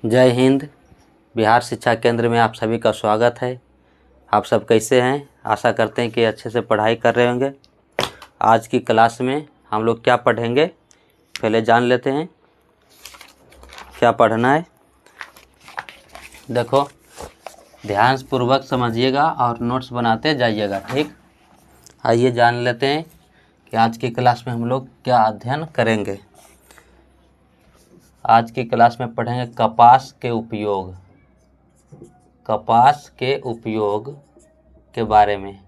जय हिंद। बिहार शिक्षा केंद्र में आप सभी का स्वागत है। आप सब कैसे हैं? आशा करते हैं कि अच्छे से पढ़ाई कर रहे होंगे। आज की क्लास में हम लोग क्या पढ़ेंगे, पहले जान लेते हैं क्या पढ़ना है। देखो, ध्यानपूर्वक समझिएगा और नोट्स बनाते जाइएगा, ठीक। आइए जान लेते हैं कि आज की क्लास में हम लोग क्या अध्ययन करेंगे। आज की क्लास में पढ़ेंगे कपास के उपयोग, कपास के उपयोग के बारे में,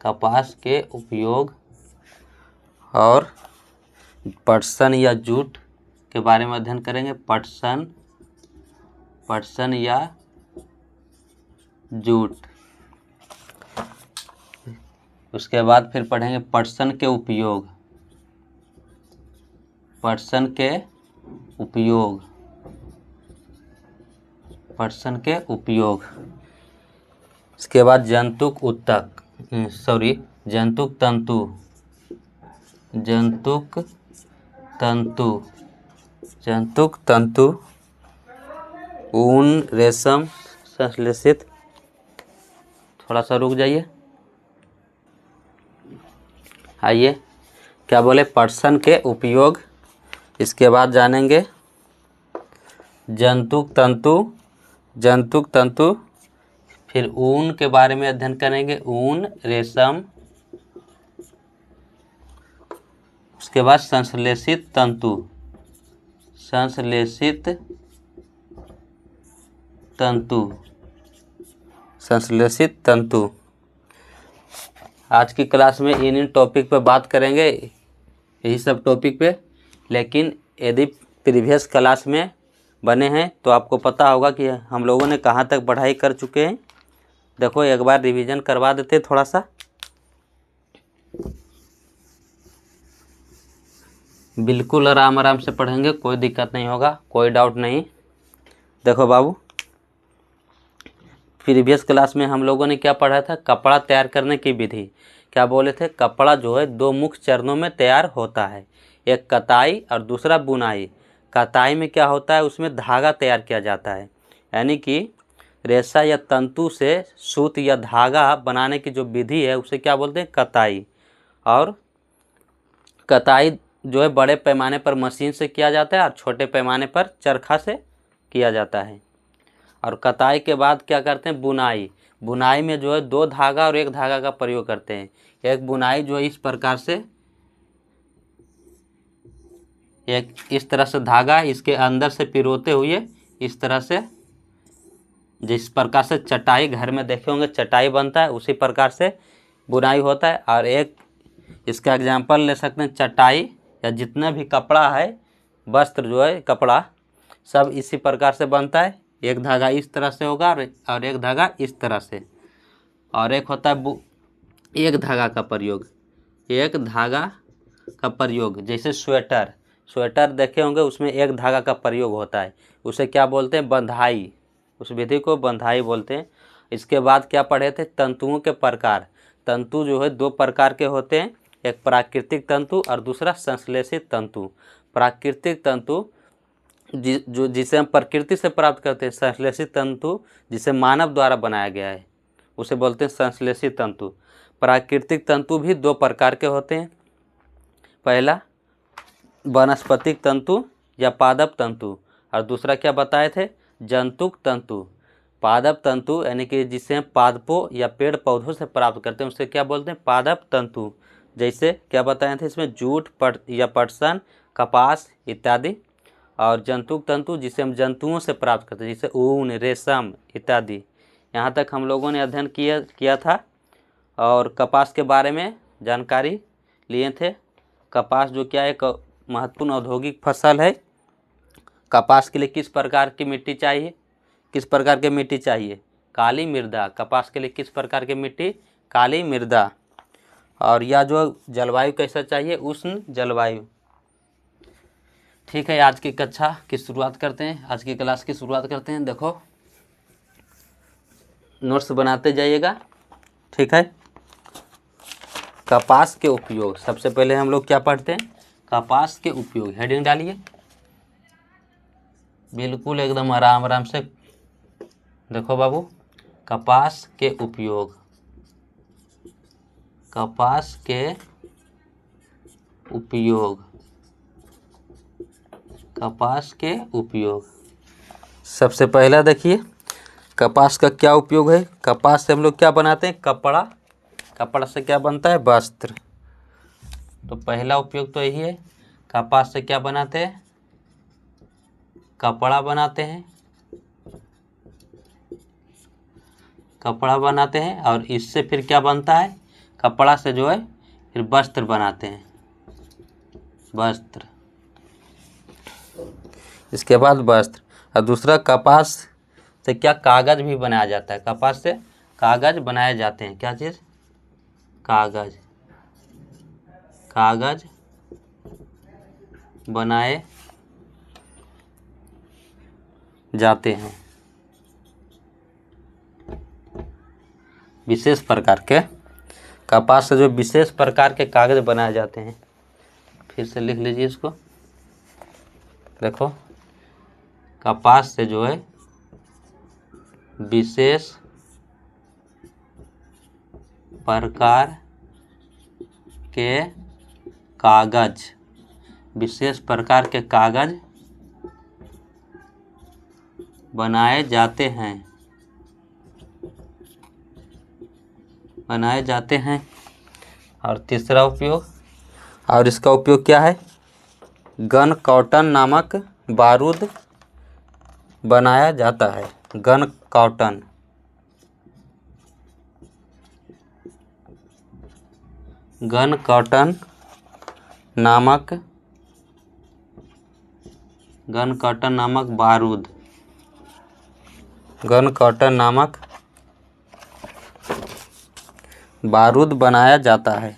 कपास के उपयोग और पटसन या जूट के बारे में अध्ययन करेंगे। पटसन या जूट। उसके बाद फिर पढ़ेंगे पटसन के उपयोग, पटसन के उपयोग, पटसन के उपयोग। इसके बाद जंतुक तंतु, जंतुक तंतु, ऊन, रेशम, संश्लेषित। थोड़ा सा रुक जाइए। आइए क्या बोले, पटसन के उपयोग। इसके बाद जानेंगे जंतुक तंतु, फिर ऊन के बारे में अध्ययन करेंगे, ऊन, रेशम। उसके बाद संश्लेषित तंतु। आज की क्लास में इन टॉपिक पे बात करेंगे, यही सब टॉपिक पे। लेकिन यदि प्रीवियस क्लास में बने हैं तो आपको पता होगा कि हम लोगों ने कहाँ तक पढ़ाई कर चुके हैं। देखो, एक बार रिवीजन करवा देते थोड़ा सा। बिल्कुल आराम से पढ़ेंगे, कोई दिक्कत नहीं होगा, कोई डाउट नहीं। देखो बाबू, प्रीवियस क्लास में हम लोगों ने क्या पढ़ा था, कपड़ा तैयार करने की विधि। क्या बोले थे, कपड़ा जो है दो मुख्य चरणों में तैयार होता है, एक कताई और दूसरा बुनाई। कताई में क्या होता है, उसमें धागा तैयार किया जाता है, यानी कि रेशा या तंतु से सूत या धागा बनाने की जो विधि है उसे क्या बोलते हैं, कताई। और कताई जो है बड़े पैमाने पर मशीन से किया जाता है और छोटे पैमाने पर चरखा से किया जाता है। और कताई के बाद क्या करते हैं, बुनाई में जो है दो धागा और एक धागा का प्रयोग करते हैं। एक बुनाई जो है इस प्रकार से, एक इस तरह से धागा इसके अंदर से पिरोते हुए इस तरह से, जिस प्रकार से चटाई घर में देखे होंगे चटाई बनता है, उसी प्रकार से बुनाई होता है। और एक इसका एग्जाम्पल ले सकते हैं, चटाई या जितना भी कपड़ा है, वस्त्र जो है कपड़ा, सब इसी प्रकार से बनता है। एक धागा इस तरह से होगा और एक धागा इस तरह से। और एक होता है एक धागा का प्रयोग, जैसे स्वेटर देखे होंगे, उसमें एक धागा का प्रयोग होता है, उसे क्या बोलते हैं, बंधाई। उस विधि को बंधाई बोलते हैं। इसके बाद क्या पढ़े थे, तंतुओं के प्रकार। तंतु जो है दो प्रकार के होते हैं, एक प्राकृतिक तंतु और दूसरा संश्लेषित तंतु। प्राकृतिक तंतु जिसे हम प्रकृति से प्राप्त करते हैं, संश्लेषित तंतु जिसे मानव द्वारा बनाया गया है, उसे बोलते हैं संश्लेषित तंतु। प्राकृतिक तंतु भी दो प्रकार के होते हैं, पहला वनस्पतिक तंतु या पादप तंतु, और दूसरा क्या बताए थे, जंतुक तंतु। पादप तंतु यानी कि जिसे हम पादपों या पेड़ पौधों से प्राप्त करते हैं, उसे क्या बोलते हैं, पादप तंतु। जैसे क्या बताए थे इसमें, जूट या पटसन, कपास इत्यादि। और जंतुक तंतु जिसे हम जंतुओं से प्राप्त करते हैं, जैसे ऊन, रेशम इत्यादि। यहाँ तक हम लोगों ने अध्ययन किया था और कपास के बारे में जानकारी लिए थे। कपास जो क्या है, एक महत्वपूर्ण औद्योगिक फसल है। कपास के लिए किस प्रकार की मिट्टी चाहिए, काली मृदा। कपास के लिए किस प्रकार की मिट्टी, काली मृदा। और यह जो जलवायु कैसा चाहिए, उष्ण जलवायु। ठीक है, आज की कक्षा की शुरुआत करते हैं, आज की क्लास की शुरुआत करते हैं। देखो, नोट्स बनाते जाइएगा, ठीक है। कपास के उपयोग, सबसे पहले हम लोग क्या पढ़ते हैं, कपास के उपयोग। हेडिंग डालिए, बिल्कुल एकदम आराम आराम से देखो बाबू। कपास के उपयोग, कपास के उपयोग, कपास के उपयोग। सबसे पहला देखिए कपास का क्या उपयोग है। कपास से हम लोग क्या बनाते हैं? कपड़ा। कपड़ा से क्या बनता है? वस्त्र। तो पहला उपयोग तो यही है। कपास से क्या बनाते हैं? कपड़ा बनाते हैं, कपड़ा बनाते हैं। और इससे फिर क्या बनता है? कपड़ा से जो है फिर वस्त्र बनाते हैं, वस्त्र। इसके बाद वस्त्र। और दूसरा कपास से क्या कागज भी बनाया जाता है। कपास से कागज बनाए जाते हैं। क्या चीज़? कागज। कागज बनाए जाते हैं। विशेष प्रकार के कपास से जो विशेष प्रकार के कागज बनाए जाते हैं। फिर से लिख लीजिए इसको। देखो कपास से जो है विशेष प्रकार के कागज, विशेष प्रकार के कागज बनाए जाते हैं, बनाए जाते हैं। और तीसरा उपयोग, और इसका उपयोग क्या है? गन कॉटन नामक बारूद बनाया जाता है। गन कॉटन, गन कॉटन नामक, गन कॉटन नामक बारूद, गन कॉटन नामक बारूद बनाया जाता है।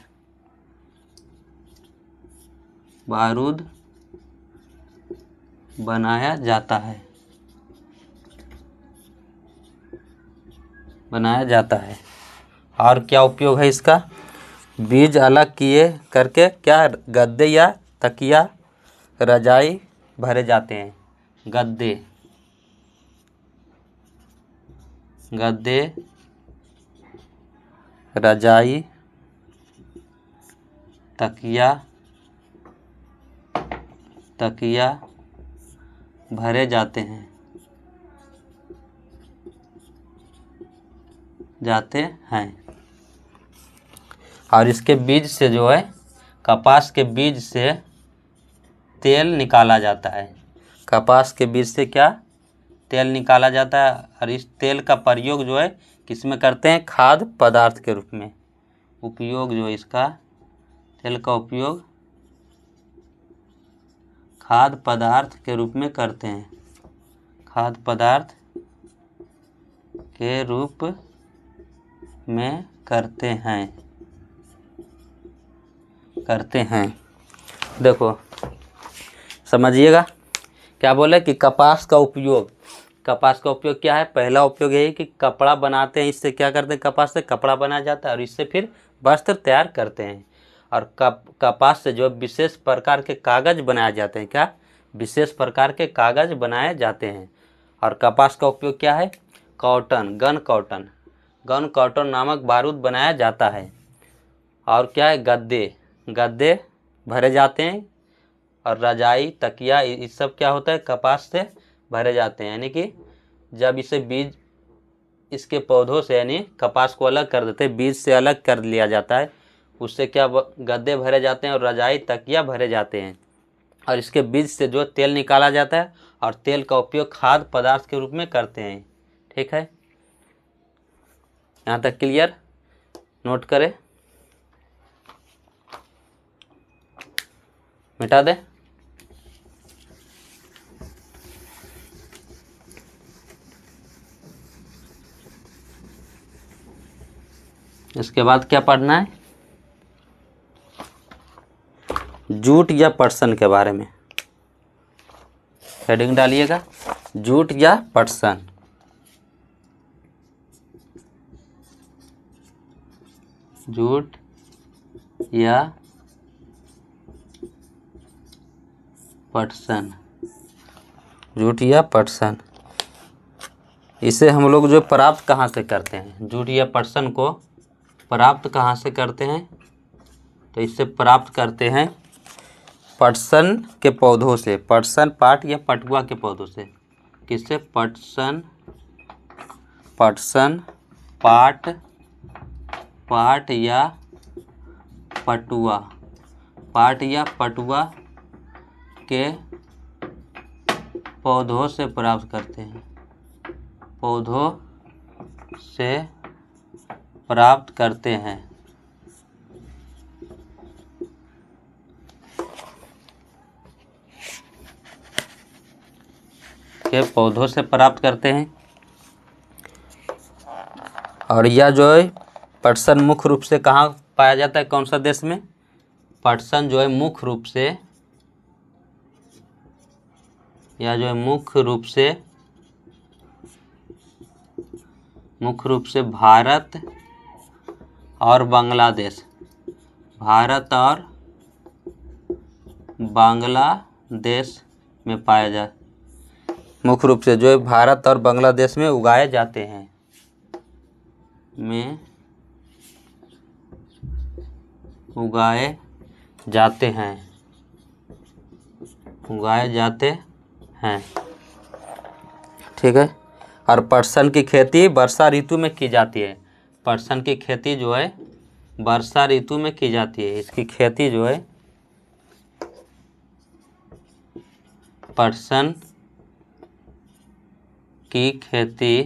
बारूद बनाया जाता है, बनाया जाता है। और क्या उपयोग है इसका? बीज अलग किए करके क्या गद्दे या तकिया, रजाई भरे जाते हैं। गद्दे, गद्दे, रजाई, तकिया, तकिया भरे जाते हैं, जाते हैं। और इसके बीज से जो है, कपास के बीज से तेल निकाला जाता है। कपास के बीज से क्या? तेल निकाला जाता है। और इस तेल का प्रयोग जो है किस में करते हैं? खाद्य पदार्थ के रूप में। उपयोग जो है इसका, तेल का उपयोग खाद्य पदार्थ के रूप में करते हैं, खाद्य पदार्थ के रूप में करते हैं, करते हैं। देखो समझिएगा क्या बोले कि कपास का उपयोग, कपास का उपयोग क्या है? पहला उपयोग यही कि कपड़ा बनाते हैं। इससे क्या करते हैं? कपास से कपड़ा बनाया जाता है और इससे फिर वस्त्र तैयार करते हैं। और कपास से जो विशेष प्रकार के कागज बनाए जाते हैं। क्या? विशेष प्रकार के कागज बनाए जाते हैं। और कपास का उपयोग क्या है? Cotton, gun cotton, gun cotton नामक बारूद बनाया जाता है। और क्या है? गद्दे, गद्दे भरे जाते हैं। और रजाई, तकिया, ये सब क्या होता है? कपास से भरे जाते हैं। यानी कि जब इसे बीज इसके पौधों से यानी कपास को अलग कर देते हैं, बीज से अलग कर लिया जाता है, उससे क्या गद्दे भरे जाते हैं और रजाई, तकिया भरे जाते हैं। और इसके बीज से जो तेल निकाला जाता है और तेल का उपयोग खाद्य पदार्थ के रूप में करते हैं। ठीक है, यहाँ तक क्लियर? नोट करें, मिटा दे। इसके बाद क्या पढ़ना है? जूट या पटसन के बारे में हेडिंग डालिएगा, जूट या पटसन। जूट या पटसन। जूट या पटसन, इसे हम लोग जो प्राप्त कहाँ से करते हैं, जूट या पटसन को प्राप्त कहाँ से करते हैं, तो इससे प्राप्त करते हैं पटसन के पौधों से, पटसन पाट या पटुआ के पौधों से। किससे? पटसन पाट या पटुआ, पाट या पटुआ के पौधों से प्राप्त करते हैं, पौधों से प्राप्त करते हैं। के पौधों से प्राप्त करते हैं। और यह जो है पटसन मुख्य रूप से कहाँ पाया जाता है, कौन सा देश में? पटसन जो है मुख्य रूप से, या जो है मुख्य रूप से भारत और बांग्लादेश, भारत और बांग्लादेश में पाया जाए, मुख्य रूप से जो है भारत और बांग्लादेश में उगाए जाते हैं, उगाए जाते हैं। ठीक है। और पटसन की खेती वर्षा ऋतु में की जाती है, पटसन की खेती जो है वर्षा ऋतु में की जाती है। इसकी खेती जो है पटसन की खेती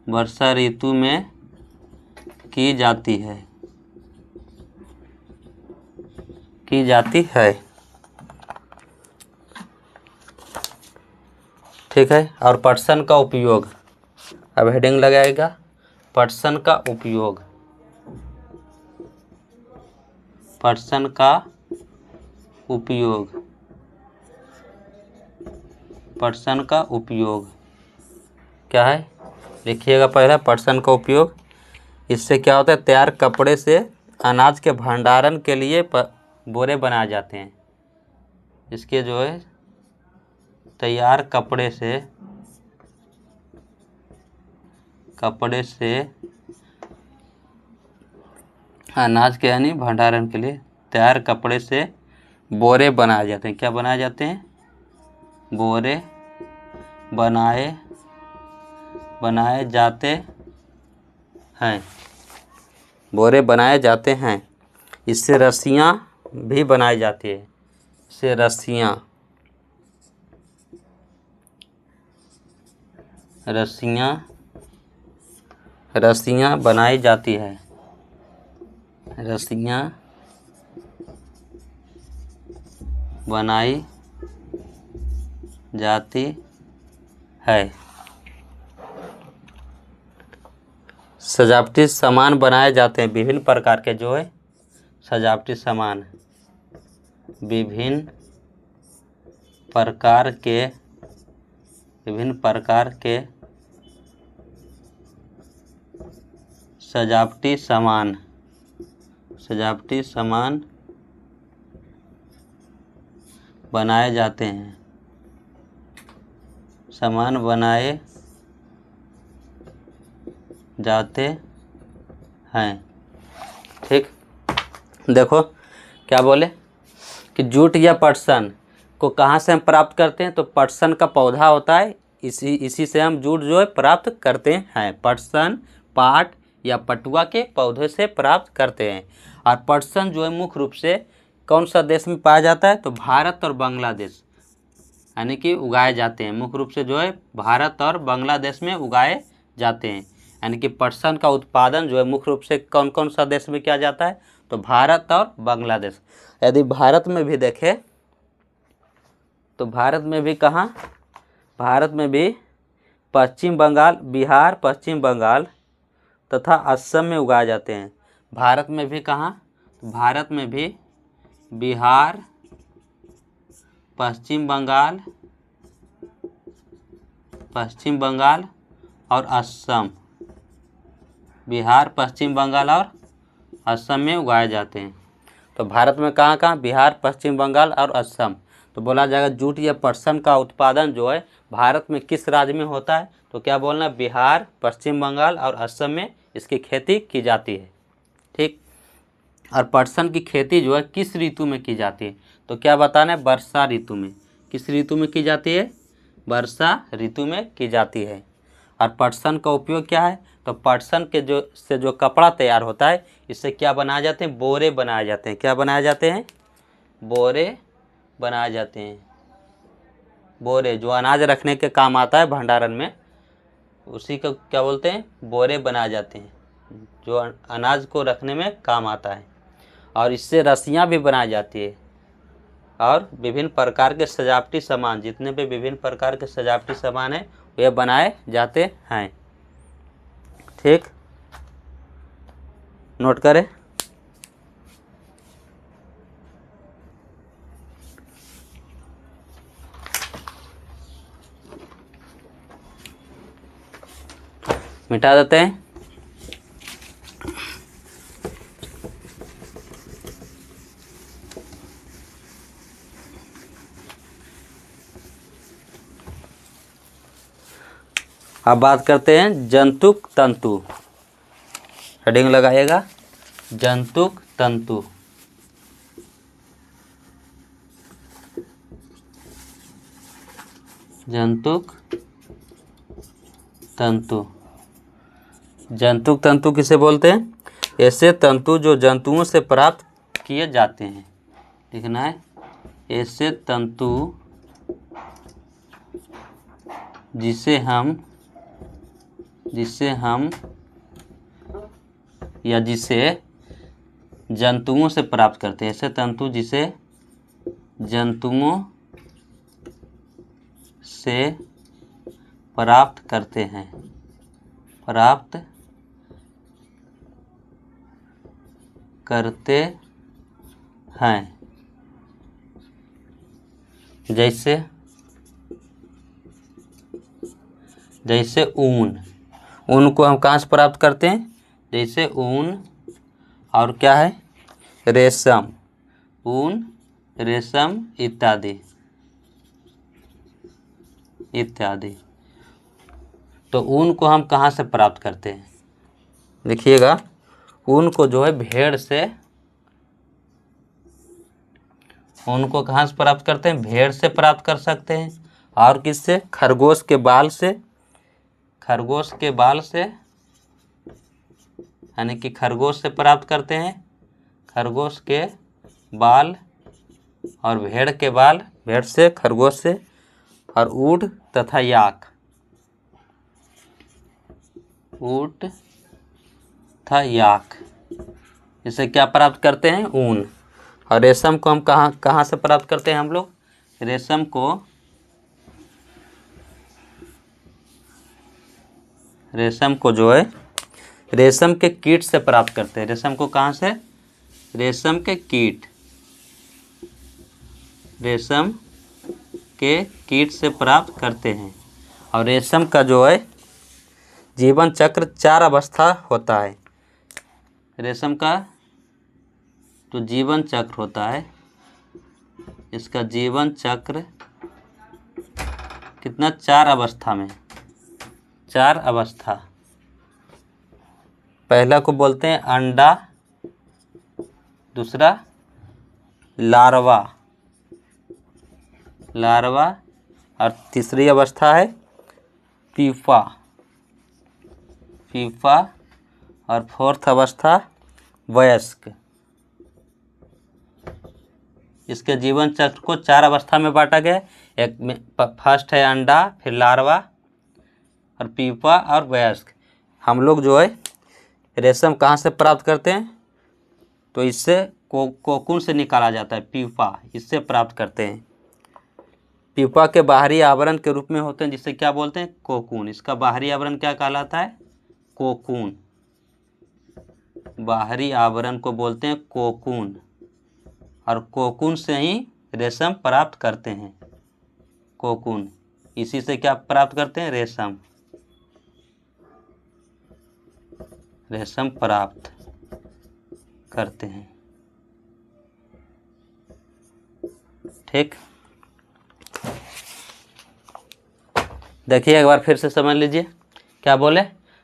वर्षा ऋतु में की जाती है। ठीक है। और पटसन का उपयोग, अब हेडिंग लगाएगा पटसन का उपयोग, पटसन का उपयोग क्या है, लिखिएगा पहले पटसन का उपयोग। इससे क्या होता है, तैयार कपड़े से अनाज के भंडारण के लिए बोरे बनाए जाते हैं। इसके जो है तैयार कपड़े से अनाज के यानी भंडारण के लिए तैयार कपड़े से बोरे बनाए जाते हैं। क्या बनाए जाते हैं? बोरे बनाए जाते हैं, बोरे बनाए जाते हैं। इससे रस्सियाँ भी बनाई जाती है, इससे रस्सियाँ बनाई जाती है, रस्सियाँ बनाई जाती है। सजावटी सामान बनाए जाते हैं, विभिन्न प्रकार के जो है सजावटी सामान, विभिन्न प्रकार के सजावटी सामान बनाए जाते हैं, ठीक। देखो क्या बोले कि जूट या पटसन को कहाँ से हम प्राप्त करते हैं, तो पटसन का पौधा होता है, इसी से हम जूट जो है प्राप्त करते हैं। पटसन पाट या पटुआ के पौधे से प्राप्त करते हैं। और पटसन जो है मुख्य रूप से कौन सा देश में पाया जाता है, तो भारत और बांग्लादेश यानी कि उगाए जाते हैं। मुख्य रूप से जो है भारत और बांग्लादेश में उगाए जाते हैं, यानी कि पटसन का उत्पादन जो है मुख्य रूप से कौन कौन सा देश में किया जाता है, तो भारत और बांग्लादेश। यदि भारत में भी देखें तो भारत में भी कहाँ, भारत में भी पश्चिम बंगाल, बिहार, पश्चिम बंगाल तथा असम में उगाए जाते हैं। भारत में भी कहाँ, तो भारत में भी बिहार, पश्चिम बंगाल और असम, बिहार, पश्चिम बंगाल और असम में उगाए जाते हैं। तो भारत में कहाँ कहाँ? बिहार, पश्चिम बंगाल और असम। तो बोला जाएगा जूट या पटसन का उत्पादन जो है भारत में किस राज्य में होता है? तो क्या बोलना? बिहार, पश्चिम बंगाल और असम में इसकी खेती की जाती है। ठीक। और पटसन की खेती जो है किस ऋतु में की जाती है? तो क्या बताना है? वर्षा ऋतु में। किस ऋतु में की जाती है? वर्षा ऋतु में की जाती है। और पटसन का उपयोग क्या है? तो पटसन के जो कपड़ा तैयार होता है इससे क्या बनाए जाते हैं? बोरे बनाए जाते हैं। क्या बनाए जाते हैं? बोरे बनाए जाते हैं। बोरे जो अनाज रखने के काम आता है भंडारण में, उसी को क्या बोलते हैं? बोरे बनाए जाते हैं, जो अनाज को रखने में काम आता है। और इससे रस्सियाँ भी बनाई जाती है और विभिन्न प्रकार के सजावटी सामान, जितने भी विभिन्न प्रकार के सजावटी सामान हैं वे बनाए जाते हैं। ठीक, नोट करें। मिटा देते हैं। अब बात करते हैं जंतुक तंतु। हेडिंग लगाइएगा, जंतुक तंतु। जंतुक तंतु। जंतुक तंतु किसे बोलते हैं? ऐसे तंतु जो जंतुओं से प्राप्त किए जाते हैं। लिखना है, ऐसे तंतु जिसे जंतुओं से प्राप्त करते हैं। ऐसे तंतु जिसे जंतुओं से प्राप्त करते हैं। प्राप्त करते हैं। जैसे ऊन को हम कहाँ से प्राप्त करते हैं? जैसे ऊन, और क्या है? रेशम, ऊन, रेशम इत्यादि इत्यादि। तो ऊन को हम कहाँ से प्राप्त करते हैं? देखिएगा, ऊन को जो है ऊन को कहाँ से प्राप्त करते हैं? भेड़ से प्राप्त कर सकते हैं। और किससे? खरगोश के बाल से। खरगोश के बाल से, यानी कि खरगोश से प्राप्त करते हैं। खरगोश के बाल और भेड़ के बाल, भेड़ से, खरगोश से। और ऊँट तथा याक, ऊँट तथा याक, इसे क्या प्राप्त करते हैं? ऊन। और रेशम को हम कहाँ से प्राप्त करते हैं हम लोग? रेशम को जो है रेशम के कीट से प्राप्त करते हैं। रेशम को कहाँ से? रेशम के कीट, रेशम के कीट से प्राप्त करते हैं। और रेशम का जो है जीवन चक्र 4 अवस्था होता है। रेशम का जो जीवन चक्र होता है, इसका जीवन चक्र कितना? 4 अवस्था में, 4 अवस्था। पहला को बोलते हैं अंडा, दूसरा लार्वा, और तीसरी अवस्था है प्यूपा, और 4th अवस्था वयस्क। इसके जीवन चक्र को 4 अवस्था में बांटा गया। एक में फर्स्ट है अंडा, फिर लार्वा और प्यूपा और वयस्क। हम लोग जो है रेशम कहाँ से प्राप्त करते हैं? तो इससे कोकून से निकाला जाता है। प्यूपा, इससे प्राप्त करते हैं। प्यूपा के बाहरी आवरण के रूप में होते हैं, जिसे क्या बोलते हैं? कोकून। इसका बाहरी आवरण क्या कहलाता है? कोकून। बाहरी आवरण को बोलते हैं कोकून। और कोकून से ही रेशम प्राप्त करते हैं। कोकून, इसी से क्या प्राप्त करते हैं? रेशम प्राप्त। करते हैं। ठीक, देखिए एक बार फिर से समझ लीजिए। क्या बोले,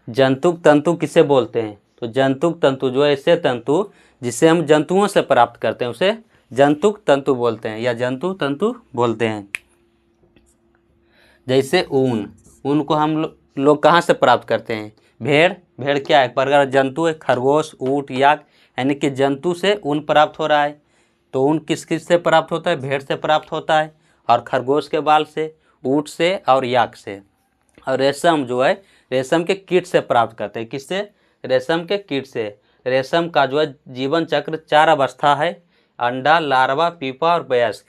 जंतुक तंतु किसे बोलते हैं? तो जंतुक तंतु जो है ऐसे तंतु जिसे हम जंतुओं से प्राप्त करते हैं उसे जंतुक तंतु बोलते हैं या जंतु तंतु बोलते हैं। जैसे ऊन, ऊन को हम लोग कहाँ से प्राप्त करते हैं? भेड़, भेड़ क्या है? एक प्रकार जंतु है। खरगोश, ऊँट, याक, यानी कि जंतु से ऊन प्राप्त हो रहा है। तो ऊन किस किस से प्राप्त होता है? भेड़ से प्राप्त होता है, और खरगोश के बाल से, ऊँट से और याक से। और रेशम जो है रेशम के कीट से प्राप्त करते हैं। किससे? रेशम के कीट से। रेशम का जो है जीवन चक्र 4 अवस्था है: अंडा, लार्वा, पीपा और वयस्क।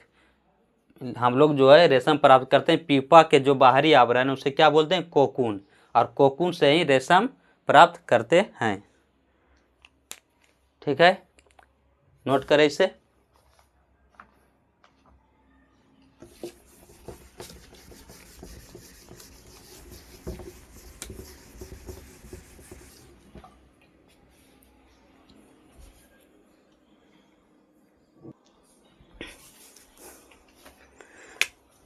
हम लोग जो है रेशम प्राप्त करते हैं पीपा के जो बाहरी आवरण है उसे क्या बोलते हैं? कोकून। और कोकून से ही रेशम प्राप्त करते हैं। ठीक है, नोट करें इसे।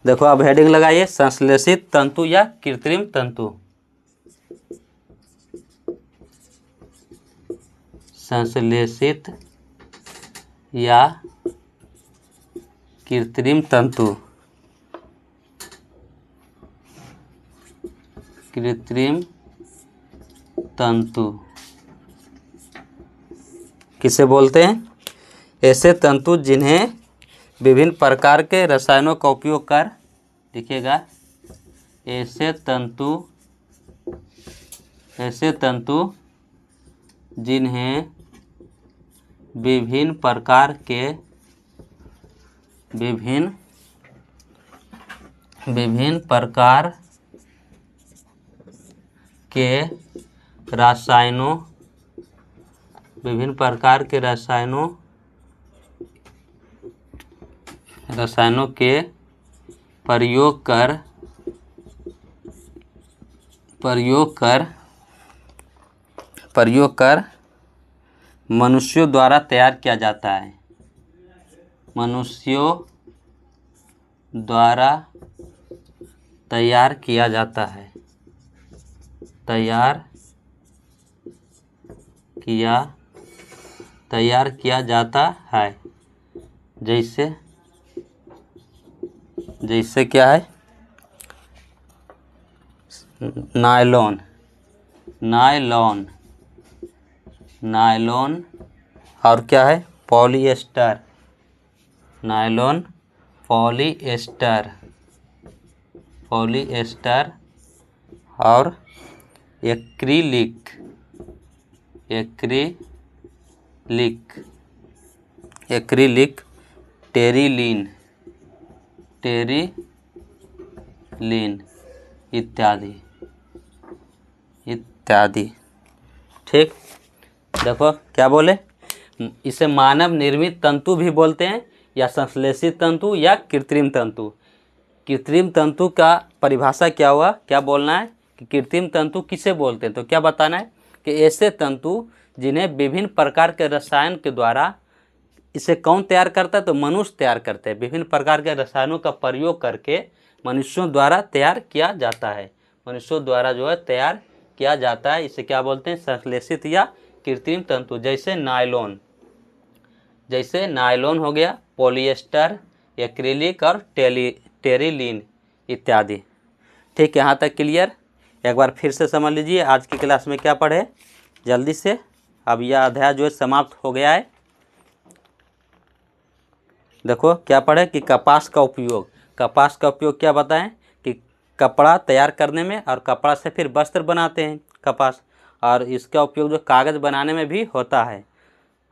देखो अब हेडिंग लगाइए, संश्लेषित तंतु या कृत्रिम तंतु। संश्लेषित या कृत्रिम तंतु। कृत्रिम तंतु किसे बोलते हैं? ऐसे तंतु जिन्हें विभिन्न प्रकार के रसायनों का उपयोग कर, देखिएगा, ऐसे तंतु जिन्हें विभिन्न प्रकार के रसायनों के प्रयोग कर मनुष्यों द्वारा तैयार किया जाता है। मनुष्यों द्वारा तैयार किया जाता है। तैयार किया जाता है। जैसे क्या है? नायलॉन, और क्या है? पॉलिएस्टर, नायलॉन, पॉलिएस्टर और एक्रिलिक, टेरिलीन इत्यादि। ठीक, देखो क्या बोले, इसे मानव निर्मित तंतु भी बोलते हैं या संश्लेषित तंतु या कृत्रिम तंतु। कृत्रिम तंतु का परिभाषा क्या हुआ? क्या बोलना है कि कृत्रिम तंतु किसे बोलते हैं? तो क्या बताना है कि ऐसे तंतु जिन्हें विभिन्न प्रकार के रसायन के द्वारा, इसे कौन तैयार करता है? तो मनुष्य तैयार करते हैं। विभिन्न प्रकार के रसायनों का प्रयोग करके मनुष्यों द्वारा तैयार किया जाता है। मनुष्यों द्वारा जो है तैयार किया जाता है, इसे क्या बोलते हैं? संश्लेषित या कृत्रिम तंतु। जैसे नायलॉन हो गया, पॉलिएस्टर, एक्रिलिक और टेरिलीन इत्यादि। ठीक, यहाँ तक क्लियर? एक बार फिर से समझ लीजिए आज की क्लास में क्या पढ़े जल्दी से। अब यह अध्याय जो है समाप्त हो गया है। देखो क्या पढ़े कि कपास का उपयोग क्या बताएं कि कपड़ा तैयार करने में, और कपड़ा से फिर वस्त्र बनाते हैं कपास, और इसका उपयोग जो कागज़ बनाने में भी होता है।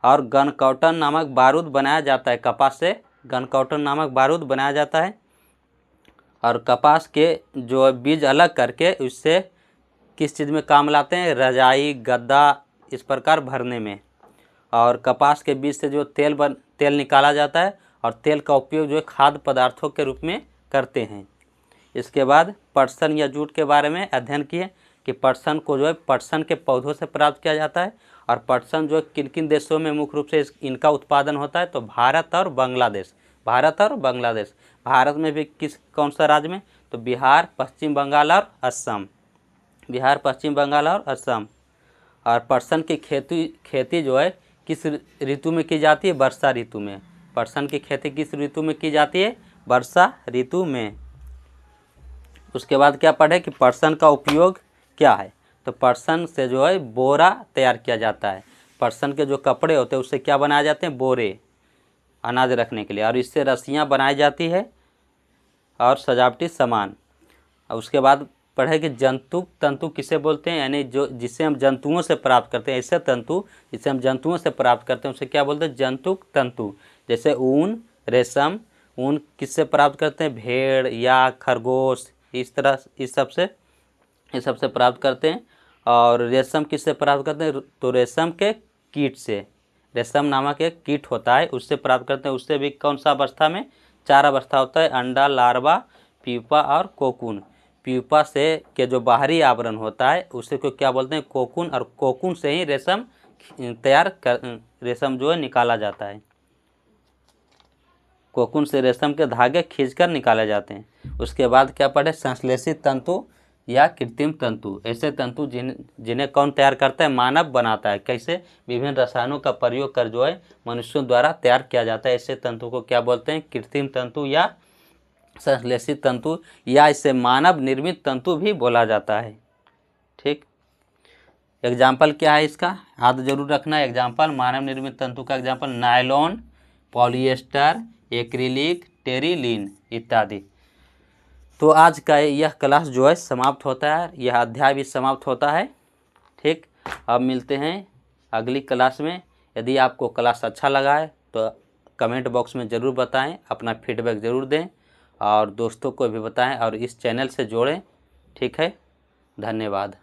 और गनकॉटन नामक बारूद बनाया जाता है कपास से, गनकॉटन नामक बारूद बनाया जाता है। और कपास के जो बीज अलग करके उससे किस चीज़ में काम लाते हैं? रजाई, गद्दा, इस प्रकार भरने में। और कपास के बीज से जो तेल निकाला जाता है, और तेल का उपयोग जो है खाद्य पदार्थों के रूप में करते हैं। इसके बाद पटसन या जूट के बारे में अध्ययन किए कि पटसन को जो है पटसन के पौधों से प्राप्त किया जाता है, और पटसन जो किन किन देशों में मुख्य रूप से इनका उत्पादन होता है, तो भारत और बांग्लादेश। भारत और बांग्लादेश। भारत में भी कौन सा राज्य में, तो बिहार, पश्चिम बंगाल और असम। बिहार, पश्चिम बंगाल और असम। और पटसन की खेती जो है किस ऋतु में की जाती है, वर्षा ऋतु में। पटसन की खेती किस ऋतु में की जाती है, वर्षा ऋतु में। उसके बाद क्या पढ़े कि पटसन का उपयोग क्या है, तो पटसन से जो है बोरा तैयार किया जाता है। पटसन के जो कपड़े होते हैं उससे क्या बनाए जाते हैं, बोरे, अनाज रखने के लिए। और इससे रस्सियाँ बनाई जाती है और सजावटी सामान। और उसके बाद पढ़े कि तंतु किसे बोलते हैं, यानी जो जिसे हम जंतुओं से प्राप्त करते हैं, ऐसे तंतु जिसे हम जंतुओं से प्राप्त करते हैं उसे क्या बोलते हैं, जंतुक तंतु। जैसे ऊन, रेशम। ऊन किससे प्राप्त करते हैं, भेड़ या खरगोश, इस तरह इस सबसे प्राप्त करते हैं। और रेशम किससे प्राप्त करते हैं, तो रेशम के कीट से। रेशम नामक एक कीट होता है, उससे प्राप्त करते हैं। उससे भी कौन सा अवस्था में, 4 अवस्था होता है, अंडा, लार्वा, प्यूपा और कोकून। प्यूपा से के जो बाहरी आवरण होता है उसे को क्या बोलते हैं, कोकून। और कोकून से ही रेशम रेशम जो है निकाला जाता है। कोकून से रेशम के धागे खींचकर निकाले जाते हैं। उसके बाद क्या पढ़े, संश्लेषित तंतु या कृत्रिम तंतु। ऐसे तंतु जिन्हें कौन तैयार करता है, मानव बनाता है। कैसे, विभिन्न रसायनों का प्रयोग कर जो है मनुष्यों द्वारा तैयार किया जाता है। ऐसे तंतु को क्या बोलते हैं, कृत्रिम तंतु या संश्लेषित तंतु, या इसे मानव निर्मित तंतु भी बोला जाता है। ठीक, एग्जाम्पल क्या है इसका, याद जरूर रखना। एग्जाम्पल मानव निर्मित तंतु का example nylon, polyester, acrylic, terylene इत्यादि। तो आज का यह क्लास जो है समाप्त होता है, यह अध्याय भी समाप्त होता है। ठीक, अब मिलते हैं अगली क्लास में। यदि आपको क्लास अच्छा लगा है तो कमेंट बॉक्स में ज़रूर बताएं, अपना फीडबैक ज़रूर दें और दोस्तों को भी बताएं और इस चैनल से जोड़ें। ठीक है, धन्यवाद।